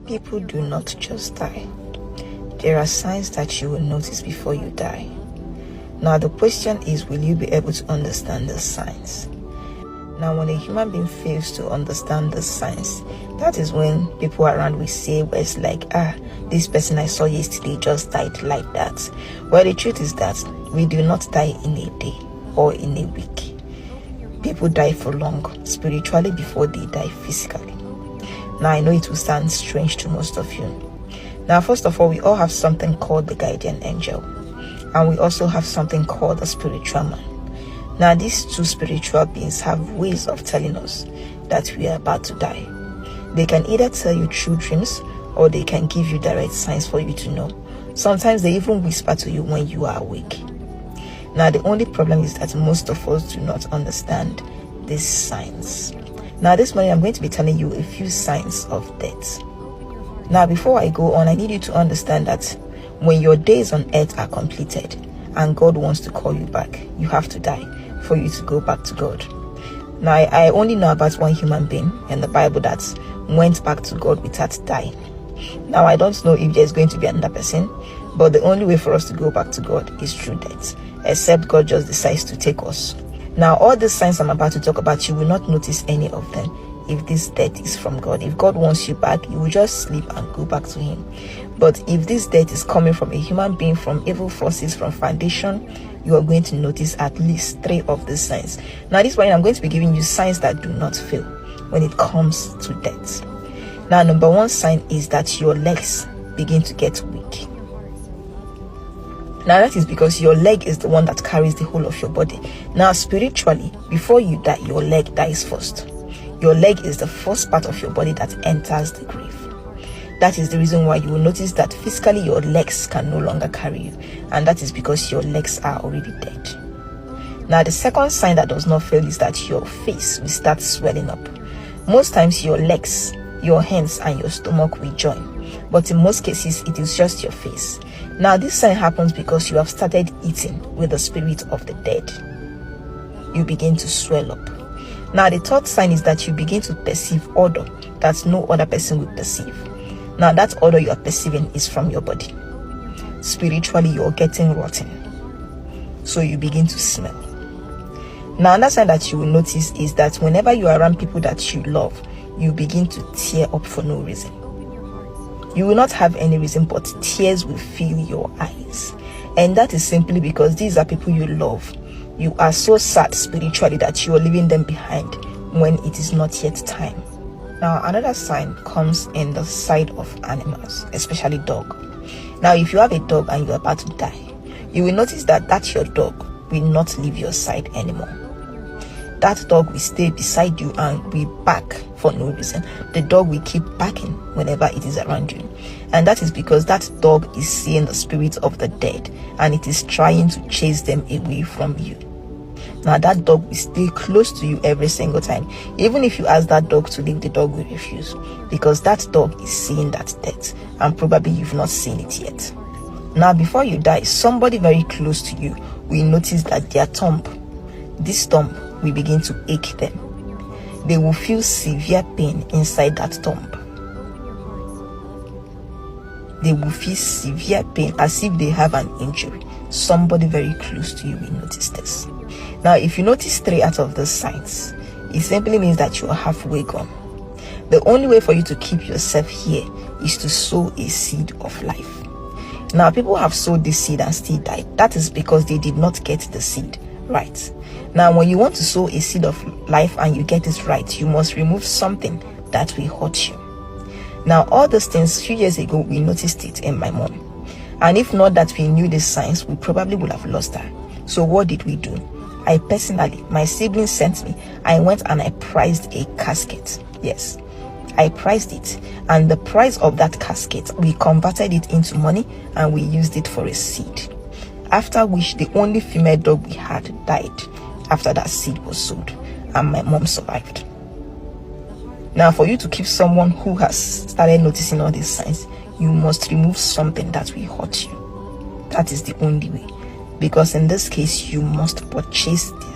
People do not just die. There are signs that you will notice before you die. Now the question is, will you be able to understand the signs? Now when a human being fails to understand the signs, that is when people around will say words like, this person I saw yesterday just died like that. Well, the truth is that we do not die in a day or in a week. People die for long spiritually before they die physically. Now I know it will sound strange to most of you. Now first of all, we all have something called the guardian angel, and we also have something called the spiritual man. Now these two spiritual beings have ways of telling us that we are about to die. They can either tell you through dreams, or they can give you direct signs for you to know. Sometimes they even whisper to you when you are awake. Now the only problem is that most of us do not understand these signs. Now this morning I'm going to be telling you a few signs of death. Now before I go on, I need you to understand that when your days on earth are completed and God wants to call you back, you have to die for you to go back to God. Now I only know about one human being in the Bible that went back to God without dying. Now I don't know if there's going to be another person, but the only way for us to go back to God is through death, except God just decides to take us. Now all the signs I'm about to talk about, you will not notice any of them if this death is from God. If God wants you back, you will just sleep and go back to him. But if this death is coming from a human being, from evil forces, from foundation, you are going to notice at least 3 of these signs. Now this morning I'm going to be giving you signs that do not fail when it comes to death. Now number 1 sign is that your legs begin to get weak. Now that is because your leg is the one that carries the whole of your body. Now spiritually, before you die, your leg dies first. Your leg is the first part of your body that enters the grave. That is the reason why you will notice that physically your legs can no longer carry you, and that is because your legs are already dead. Now the second sign that does not fail is that your face will start swelling up. Most times your legs, your hands and your stomach will join, but in most cases it is just your face. Now this sign happens because you have started eating with the spirit of the dead. You begin to swell up. Now the third sign is that you begin to perceive odor that no other person will perceive. Now that odor you are perceiving is from your body. Spiritually you are getting rotten, so you begin to smell. Now another sign that you will notice is that whenever you are around people that you love, you begin to tear up for no reason. You will not have any reason, but tears will fill your eyes, and that is simply because these are people you love. You are so sad spiritually that you are leaving them behind when it is not yet time. Now another sign comes in the side of animals, especially dog. Now if you have a dog and you are about to die, you will notice that your dog will not leave your side anymore. That dog will stay beside you and will bark for no reason. The dog will keep barking whenever it is around you, and that is because that dog is seeing the spirit of the dead and it is trying to chase them away from you. Now that dog will stay close to you every single time. Even if you ask that dog to leave, the dog will refuse, because that dog is seeing that death and probably you've not seen it yet. Now before you die, somebody very close to you will notice that their thumb, this thumb, will begin to ache them. They will feel severe pain inside that thumb. They will feel severe pain as if they have an injury. Somebody very close to you will notice this. Now if you notice 3 out of those signs, it simply means that you are halfway gone. The only way for you to keep yourself here is to sow a seed of life. Now people have sowed this seed and still died. That is because they did not get the seed right. Now when you want to sow a seed of life and you get it right, you must remove something that will hurt you. Now all those things, a few years ago we noticed it in my mom, and if not that we knew the signs, we probably would have lost her. So what did we do? I personally, my siblings sent me, I went and I priced a casket. Yes, I priced it, and the price of that casket, we converted it into money and we used it for a seed. After which the only female dog we had died after that seed was sold, and my mom survived. Now for you to keep someone who has started noticing all these signs, you must remove something that will hurt you. That is the only way, because in this case you must purchase the